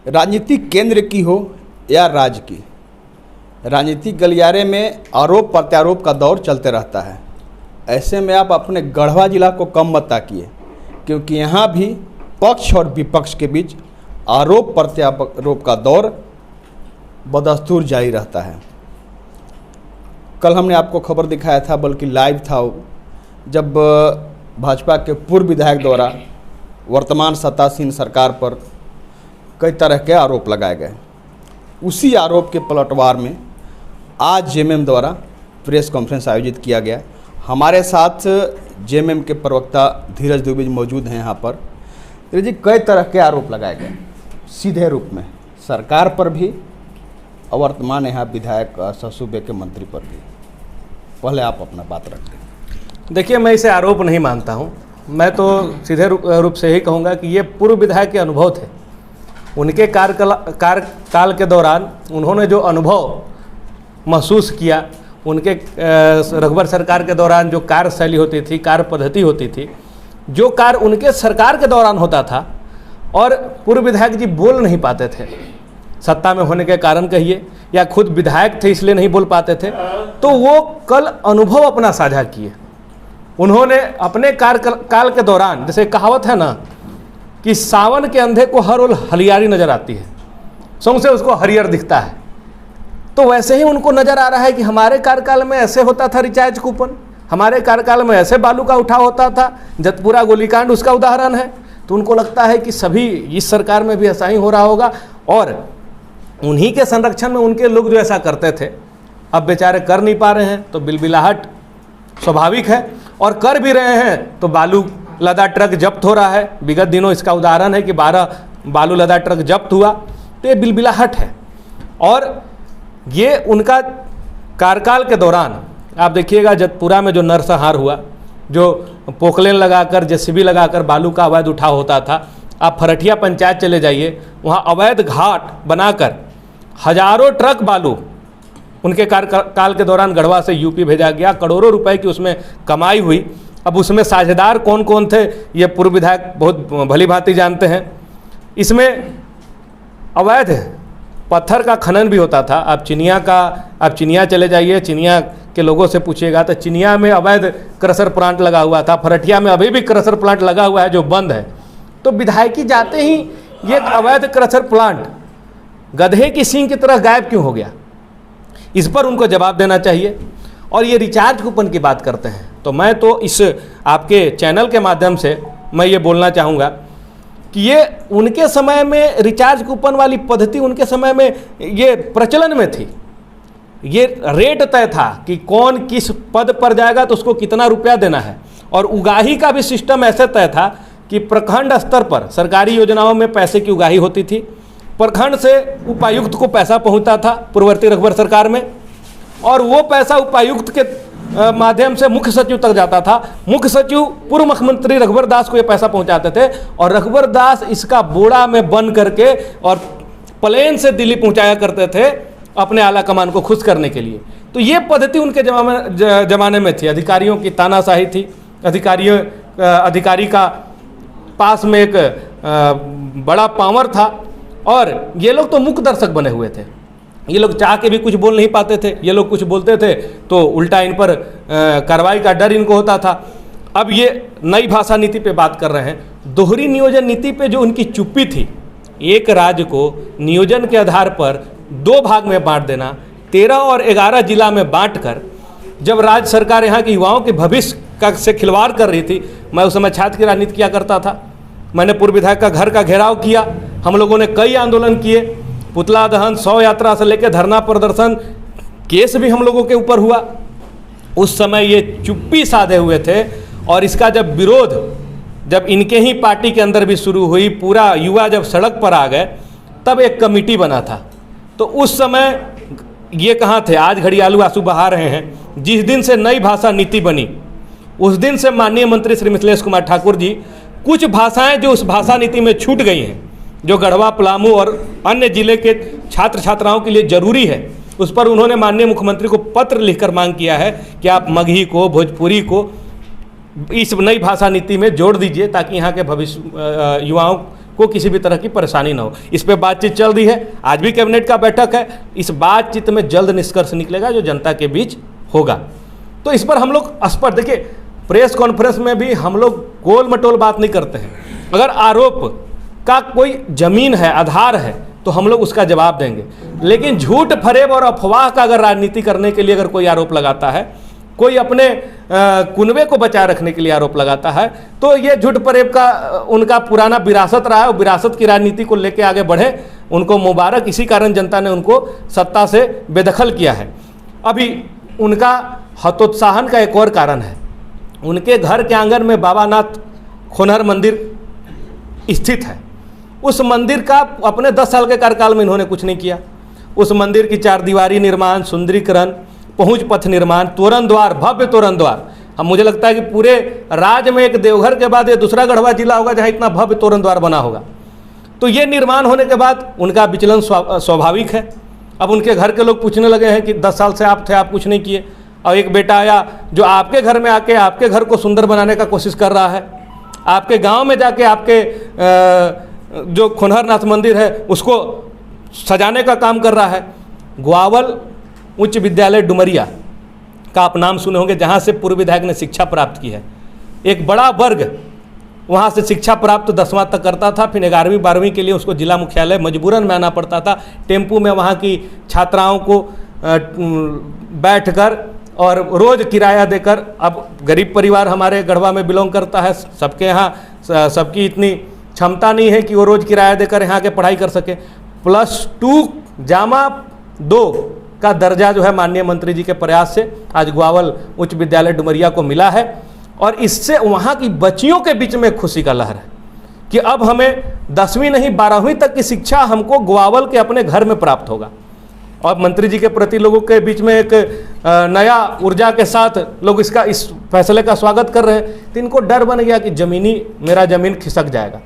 राजनीति केंद्र की हो या राज्य की, राजनीतिक गलियारे में आरोप प्रत्यारोप का दौर चलते रहता है। ऐसे में आप अपने गढ़वा जिला को कम मत ताकिए, क्योंकि यहाँ भी पक्ष और विपक्ष के बीच आरोप प्रत्यारोप का दौर बदस्तूर जारी रहता है। कल हमने आपको खबर दिखाया था, बल्कि लाइव था, जब भाजपा के पूर्व विधायक द्वारा वर्तमान सत्तासीन सरकार पर कई तरह के आरोप लगाए गए। उसी आरोप के पलटवार में आज जेएमएम द्वारा प्रेस कॉन्फ्रेंस आयोजित किया गया। हमारे साथ जेएमएम के प्रवक्ता धीरज दुबे मौजूद हैं यहाँ पर। धीरज जी, कई तरह के आरोप लगाए गए सीधे रूप में सरकार पर भी और वर्तमान यहाँ विधायक सूबे के मंत्री पर भी। पहले आप अपना बात रख दें। देखिए, मैं इसे आरोप नहीं मानता हूँ। मैं तो सीधे रूप से ही कहूँगा कि ये पूर्व विधायक के अनुभव थे। उनके कार्यकाल के दौरान उन्होंने जो अनुभव महसूस किया, उनके रघुवर सरकार के दौरान जो कार्यशैली होती थी, कार्य पद्धति होती थी, जो कार्य उनके सरकार के दौरान होता था और पूर्व विधायक जी बोल नहीं पाते थे, सत्ता में होने के कारण कहिए या खुद विधायक थे इसलिए नहीं बोल पाते थे, तो वो कल अनुभव अपना साझा किए। उन्होंने अपने कार्यकाल के दौरान, जैसे कहावत है ना कि सावन के अंधे को हर ओर हरियाली नज़र आती है, सौंसे उसको हरियर दिखता है, तो वैसे ही उनको नज़र आ रहा है कि हमारे कार्यकाल में ऐसे होता था रिचार्ज कूपन, हमारे कार्यकाल में ऐसे बालू का उठाव होता था, जतपुरा गोलीकांड उसका उदाहरण है। तो उनको लगता है कि सभी इस सरकार में भी ऐसा ही हो रहा होगा और उन्हीं के संरक्षण में उनके लोग जो ऐसा करते थे अब बेचारे कर नहीं पा रहे हैं, तो बिलबिलाहट स्वाभाविक है। और कर भी रहे हैं तो बालू लदा ट्रक जब्त हो रहा है। विगत दिनों इसका उदाहरण है कि 12 बालू लदा ट्रक जब्त हुआ, तो ये बिलबिलाहट है। और ये उनका कार्यकाल के दौरान आप देखिएगा जतपुरा में जो नरसंहार हुआ, जो पोकलेन लगाकर जेसीबी लगाकर बालू का अवैध उठाव होता था। आप फरठिया पंचायत चले जाइए, वहाँ अवैध घाट बनाकर हजारों ट्रक बालू उनके कार्यकाल के दौरान गढ़वा से यूपी भेजा गया। करोड़ों रुपए की उसमें कमाई हुई। अब उसमें साझेदार कौन कौन थे ये पूर्व विधायक बहुत भली भांति जानते हैं। इसमें अवैध पत्थर का खनन भी होता था। आप चिनिया चले जाइए, चिनिया के लोगों से पूछिएगा तो चिनिया में अवैध क्रशर प्लांट लगा हुआ था। फरठिया में अभी भी क्रशर प्लांट लगा हुआ है जो बंद है। तो विधायकी जाते ही ये अवैध क्रशर प्लांट गधे की सींग की तरह गायब क्यों हो गया, इस पर उनको जवाब देना चाहिए। और ये रिचार्ज कूपन की बात करते हैं, तो मैं तो इस आपके चैनल के माध्यम से मैं ये बोलना चाहूँगा कि ये उनके समय में रिचार्ज कूपन वाली पद्धति उनके समय में ये प्रचलन में थी। ये रेट तय था कि कौन किस पद पर जाएगा तो उसको कितना रुपया देना है। और उगाही का भी सिस्टम ऐसे तय था कि प्रखंड स्तर पर सरकारी योजनाओं में पैसे की उगाही होती थी। प्रखंड से उपायुक्त को पैसा पहुंचता था पूर्ववर्ती रघुवर सरकार में, और वो पैसा उपायुक्त के माध्यम से मुख्य सचिव तक जाता था। मुख्य सचिव पूर्व मुख्यमंत्री रघुवर दास को ये पैसा पहुंचाते थे और रघुवर दास इसका बोरा में बंद करके और प्लेन से दिल्ली पहुंचाया करते थे अपने आला कमान को खुश करने के लिए। तो ये पद्धति उनके जमाने में थी। अधिकारियों की तानाशाही थी। अधिकारी का पास में एक बड़ा पावर था और ये लोग तो मूक दर्शक बने हुए थे। ये लोग चाह के भी कुछ बोल नहीं पाते थे। ये लोग कुछ बोलते थे तो उल्टा इन पर कार्रवाई का डर इनको होता था। अब ये नई भाषा नीति पे बात कर रहे हैं। दोहरी नियोजन नीति पे जो उनकी चुप्पी थी, एक राज्य को नियोजन के आधार पर 2 भाग में बांट देना, 13 और 11 जिला में बांटकर, जब राज्य सरकार यहाँ के युवाओं के भविष्य से खिलवाड़ कर रही थी। मैं उस समय छात्र की राजनीति किया करता था। मैंने पूर्व विधायक का घर का घेराव किया। हम लोगों ने कई आंदोलन किए, पुतला दहन, 100 यात्रा से लेकर धरना प्रदर्शन, केस भी हम लोगों के ऊपर हुआ। उस समय ये चुप्पी साधे हुए थे और इसका जब विरोध जब इनके ही पार्टी के अंदर भी शुरू हुई, पूरा युवा जब सड़क पर आ गए, तब एक कमेटी बना था। तो उस समय ये कहाँ थे? आज घड़ियालू आंसू बहा रहे हैं। जिस दिन से नई भाषा नीति बनी उस दिन से माननीय मंत्री श्री मिथिलेश कुमार ठाकुर जी कुछ भाषाएं जो उस भाषा नीति में छूट गई हैं, जो गढ़वा, पलामू और अन्य जिले के छात्र छात्राओं के लिए जरूरी है, उस पर उन्होंने माननीय मुख्यमंत्री को पत्र लिखकर मांग किया है कि आप मगही को, भोजपुरी को इस नई भाषा नीति में जोड़ दीजिए ताकि यहाँ के भविष्य युवाओं को किसी भी तरह की परेशानी ना हो। इस पर बातचीत चल रही है, आज भी कैबिनेट का बैठक है। इस बातचीत में जल्द निष्कर्ष निकलेगा जो जनता के बीच होगा। तो इस पर हम लोग स्पष्ट, देखिए प्रेस कॉन्फ्रेंस में भी हम लोग गोल मटोल बात नहीं करते हैं। अगर आरोप का कोई जमीन है, आधार है, तो हम लोग उसका जवाब देंगे। लेकिन झूठ फरेब और अफवाह का अगर राजनीति करने के लिए अगर कोई आरोप लगाता है, कोई अपने कुनबे को बचाए रखने के लिए आरोप लगाता है, तो ये झूठ फरेब का उनका पुराना विरासत रहा है। विरासत की राजनीति को लेकर आगे बढ़े, उनको मुबारक। इसी कारण जनता ने उनको सत्ता से बेदखल किया है। अभी उनका हतोत्साहन का एक और कारण है, उनके घर के आंगन में बाबानाथ खोनहर मंदिर स्थित है। उस मंदिर का अपने 10 साल के कार्यकाल में इन्होंने कुछ नहीं किया। उस मंदिर की 4 दीवारी निर्माण, सुंदरीकरण, पहुंच पथ निर्माण, तोरण द्वार, भव्य तोरण द्वार। अब मुझे लगता है कि पूरे राज्य में एक देवघर के बाद ये दूसरा गढ़वा जिला होगा जहां इतना भव्य तोरण द्वार बना होगा। तो ये निर्माण होने के बाद उनका विचलन स्वाभाविक है। अब उनके घर के लोग पूछने लगे हैं कि 10 साल से आप थे, आप कुछ नहीं किए। और एक बेटा आया जो आपके घर में आके आपके घर को सुंदर बनाने का कोशिश कर रहा है, आपके गांव में जाके आपके जो खोनहरनाथ मंदिर है उसको सजाने का काम कर रहा है। ग्वावल उच्च विद्यालय डुमरिया का आप नाम सुने होंगे, जहाँ से पूर्व विधायक ने शिक्षा प्राप्त की है। एक बड़ा वर्ग वहाँ से शिक्षा प्राप्त 10वां तक करता था, फिर 11वीं 12वीं के लिए उसको जिला मुख्यालय मजबूरन में आना पड़ता था। टेम्पू में वहाँ की छात्राओं को बैठकर और रोज़ किराया देकर, अब गरीब परिवार हमारे गढ़वा में बिलोंग करता है, सबके यहाँ सबकी इतनी क्षमता नहीं है कि वो रोज़ किराया देकर यहाँ के पढ़ाई कर सके। +2 जामा 2 का दर्जा जो है माननीय मंत्री जी के प्रयास से आज ग्वावल उच्च विद्यालय डुमरिया को मिला है। और इससे वहाँ की बच्चियों के बीच में खुशी का लहर है कि अब हमें 10वीं नहीं 12वीं तक की शिक्षा हमको ग्वावल के अपने घर में प्राप्त होगा। और मंत्री जी के प्रति लोगों के बीच में एक नया ऊर्जा के साथ लोग इस फैसले का स्वागत कर रहे हैं। तो इनको डर बन गया कि मेरा ज़मीन खिसक जाएगा।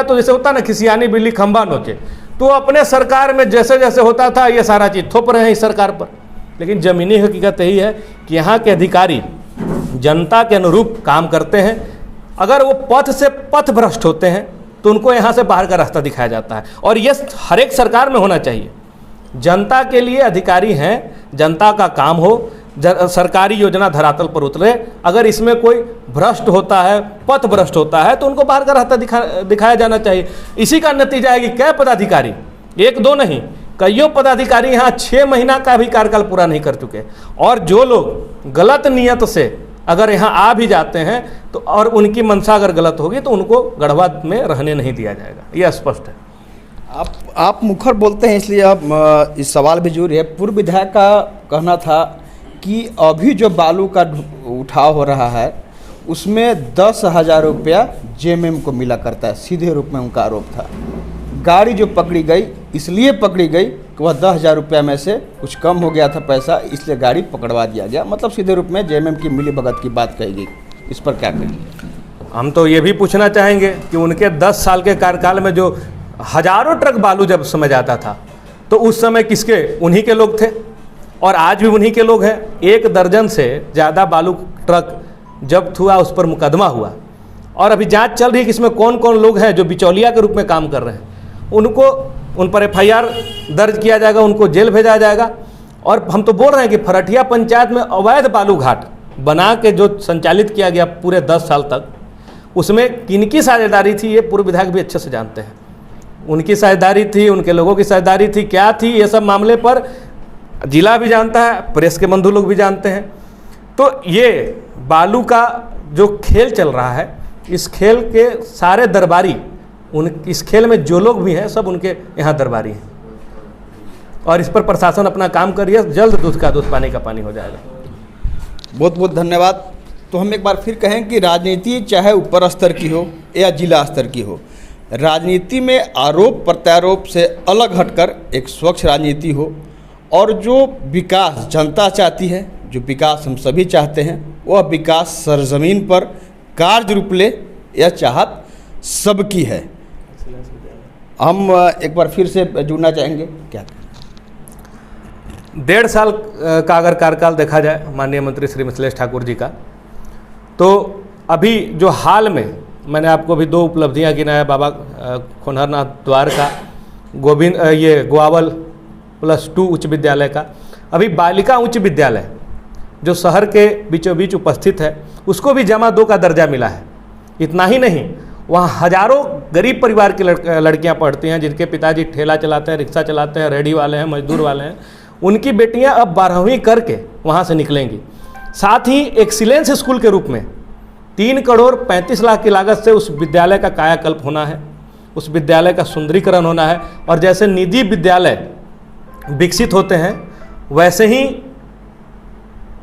तो जैसे होता ना, खिसियानी बिल्ली खंबा नोचे, तो अपने सरकार में जैसे जैसे होता था ये सारा चीज़ थोप रहे हैं इस सरकार पर। लेकिन ज़मीनी हकीकत यही है कि यहाँ के अधिकारी जनता के अनुरूप काम करते हैं। अगर वो पथ से पथ भ्रष्ट होते हैं तो उनको यहाँ से बाहर का रास्ता दिखाया जाता है। और ये हर एक सरकार में होना चाहिए। जनता के लिए अधिकारी हैं, जनता का काम हो, सरकारी योजना धरातल पर उतरे। अगर इसमें कोई भ्रष्ट होता है, पथ भ्रष्ट होता है, तो उनको बाहर का रास्ता दिखाया जाना चाहिए। इसी का नतीजा है कि कई पदाधिकारी, 1-2 नहीं, कईयों पदाधिकारी यहाँ 6 महीना का भी कार्यकाल पूरा नहीं कर चुके। और जो लोग गलत नियत से अगर यहाँ आ भी जाते हैं तो और उनकी मंशा अगर गलत होगी तो उनको गढ़वा में रहने नहीं दिया जाएगा, यह स्पष्ट है। आप मुखर बोलते हैं इसलिए अब इस सवाल भी जरूरी है। पूर्व विधायक का कहना था कि अभी जो बालू का उठाव हो रहा है उसमें 10,000 रुपया जेएमएम को मिला करता है, सीधे रूप में उनका आरोप था। गाड़ी जो पकड़ी गई इसलिए पकड़ी गई कि वह 10,000 रुपया में से कुछ कम हो गया था पैसा, इसलिए गाड़ी पकड़वा दिया गया। मतलब सीधे रूप में जेएमएम की मिली भगत की बात कही गई। इस पर क्या कहेंगे? हम तो ये भी पूछना चाहेंगे कि उनके 10 साल के कार्यकाल में जो हजारों ट्रक बालू जब समय जाता था तो उस समय किसके? उन्हीं के लोग थे और आज भी उन्हीं के लोग हैं। 1 दर्जन से ज़्यादा बालू ट्रक जब्त हुआ, उस पर मुकदमा हुआ और अभी जांच चल रही है कि इसमें कौन कौन लोग हैं जो बिचौलिया के रूप में काम कर रहे हैं। उन पर FIR दर्ज किया जाएगा, उनको जेल भेजा जाएगा। और हम तो बोल रहे हैं कि फरठिया पंचायत में अवैध बालू घाट बना के जो संचालित किया गया पूरे 10 साल तक, उसमें किनकी साझेदारी थी ये पूर्व विधायक भी अच्छे से जानते हैं। उनकी साझेदारी थी, उनके लोगों की साझेदारी थी, क्या थी, ये सब मामले पर जिला भी जानता है, प्रेस के बंधु लोग भी जानते हैं। तो ये बालू का जो खेल चल रहा है, इस खेल के सारे दरबारी, इस खेल में जो लोग भी हैं सब उनके यहाँ दरबारी हैं और इस पर प्रशासन अपना काम करिए, जल्द दूध का दूध पानी का पानी हो जाएगा। बहुत बहुत धन्यवाद। तो हम एक बार फिर कहें कि राजनीति चाहे ऊपर स्तर की हो या जिला स्तर की हो, राजनीति में आरोप प्रत्यारोप से अलग हटकर एक स्वच्छ राजनीति हो और जो विकास जनता चाहती है, जो विकास हम सभी चाहते हैं, वह विकास सरजमीन पर कार्य रूप ले, यह चाहत सबकी है। हम एक बार फिर से जुड़ना चाहेंगे। क्या 1.5 साल का अगर कार्यकाल देखा जाए माननीय मंत्री श्री मिथिलेश ठाकुर जी का, तो अभी जो हाल में मैंने आपको भी 2 उपलब्धियां गिनाया, बाबा खोनहरनाथ द्वारका, ये गोवावल +2 उच्च विद्यालय का। अभी बालिका उच्च विद्यालय जो शहर के बीचों बीच उपस्थित है, उसको भी जमा 2 का दर्जा मिला है। इतना ही नहीं, वहाँ हजारों गरीब परिवार की लड़कियाँ पढ़ती हैं, जिनके पिताजी ठेला चलाते हैं, रिक्शा चलाते हैं, रेहड़ी वाले हैं, मजदूर वाले हैं। उनकी बेटियाँ अब 12वीं करके वहाँ से निकलेंगी। साथ ही एक्सीलेंस स्कूल के रूप में 3 करोड़ 35 लाख की लागत से उस विद्यालय का कायाकल्प होना है, उस विद्यालय का सुंदरीकरण होना है। और जैसे निजी विद्यालय विकसित होते हैं, वैसे ही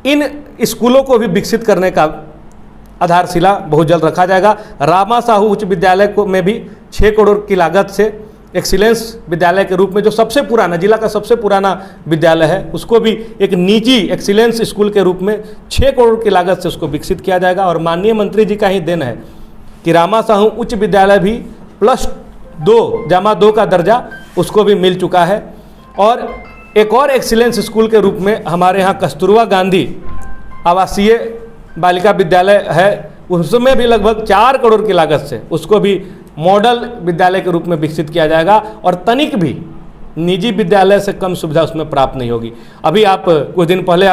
इन स्कूलों को भी विकसित करने का आधारशिला बहुत जल्द रखा जाएगा। रामा साहू उच्च विद्यालय को में भी 6 करोड़ की लागत से एक्सीलेंस विद्यालय के रूप में, जो सबसे पुराना, जिला का सबसे पुराना विद्यालय है, उसको भी एक निजी एक्सीलेंस स्कूल के रूप में 6 करोड़ की लागत से उसको विकसित किया जाएगा। और माननीय मंत्री जी का ही देन है कि रामा साहू उच्च विद्यालय भी +2 जमा 2 का दर्जा उसको भी मिल चुका है। और एक और एक्सीलेंस स्कूल के रूप में हमारे यहाँ कस्तूरबा गांधी आवासीय बालिका विद्यालय है, उसमें भी लगभग 4 करोड़ की लागत से उसको भी मॉडल विद्यालय के रूप में विकसित किया जाएगा। और तनिक भी निजी विद्यालय से कम सुविधा उसमें प्राप्त नहीं होगी। अभी आप कुछ दिन पहले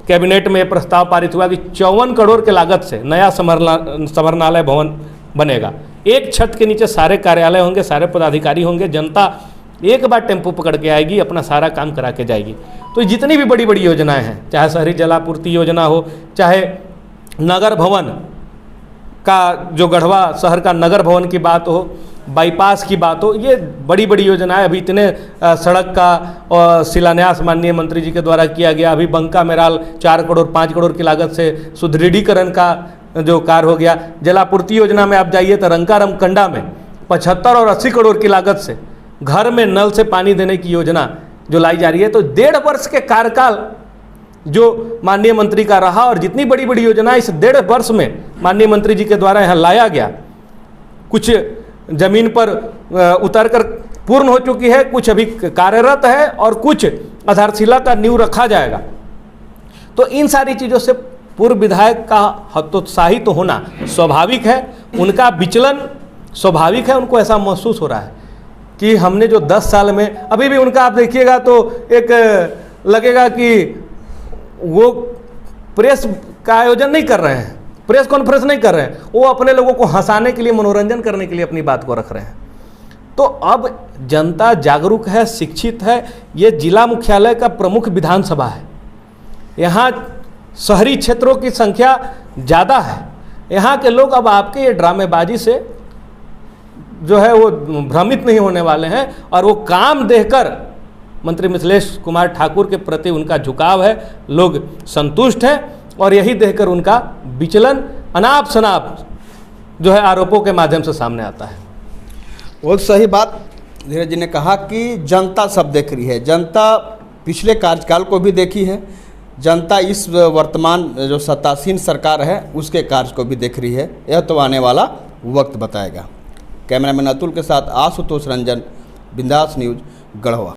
कैबिनेट में प्रस्ताव पारित हुआ कि 54 करोड़ की लागत से नया समरनालय भवन बनेगा। एक छत के नीचे सारे कार्यालय होंगे, सारे पदाधिकारी होंगे, जनता एक बार टेम्पो पकड़ के आएगी, अपना सारा काम करा के जाएगी। तो जितनी भी बड़ी बड़ी योजनाएं हैं, चाहे शहरी जलापूर्ति योजना हो, चाहे नगर भवन का, जो गढ़वा शहर का नगर भवन की बात हो, बाईपास की बात हो, ये बड़ी बड़ी योजनाएं। अभी इतने सड़क का शिलान्यास माननीय मंत्री जी के द्वारा किया गया। अभी बंका मेराल 4 करोड़ 5 करोड़ की लागत से सुदृढ़ीकरण का जो कार्य हो गया। जलापूर्ति योजना में आप जाइए तो रंकाराम कंडा में 75 और 80 करोड़ की लागत से घर में नल से पानी देने की योजना जो लाई जा रही है। तो 1.5 वर्ष के कार्यकाल जो माननीय मंत्री का रहा, और जितनी बड़ी बड़ी योजना इस 1.5 वर्ष में माननीय मंत्री जी के द्वारा यहाँ लाया गया, कुछ जमीन पर उतर कर पूर्ण हो चुकी है, कुछ अभी कार्यरत है और कुछ आधारशिला का नींव रखा जाएगा। तो इन सारी चीज़ों से पूर्व विधायक का हतोत्साहित तो होना स्वाभाविक है, उनका विचलन स्वाभाविक है। उनको ऐसा महसूस हो रहा है कि हमने जो 10 साल में, अभी भी उनका आप देखिएगा तो एक लगेगा कि वो प्रेस का आयोजन नहीं कर रहे हैं, प्रेस कॉन्फ्रेंस नहीं कर रहे हैं, वो अपने लोगों को हंसाने के लिए, मनोरंजन करने के लिए अपनी बात को रख रहे हैं। तो अब जनता जागरूक है, शिक्षित है। ये जिला मुख्यालय का प्रमुख विधानसभा है, यहाँ शहरी क्षेत्रों की संख्या ज़्यादा है। यहाँ के लोग अब आपके ये ड्रामेबाजी से जो है वो भ्रमित नहीं होने वाले हैं, और वो काम देखकर मंत्री मिथिलेश कुमार ठाकुर के प्रति उनका झुकाव है, लोग संतुष्ट हैं। और यही देखकर उनका विचलन अनाप शनाप जो है आरोपों के माध्यम से सामने आता है। बहुत सही बात धीरज जी ने कहा कि जनता सब देख रही है, जनता पिछले कार्यकाल को भी देखी है, जनता इस वर्तमान जो सत्तासीन सरकार है उसके कार्य को भी देख रही है। यह तो आने वाला वक्त बताएगा। कैमरामैन अतुल के साथ आशुतोष रंजन, बिंदास न्यूज, गढ़वा।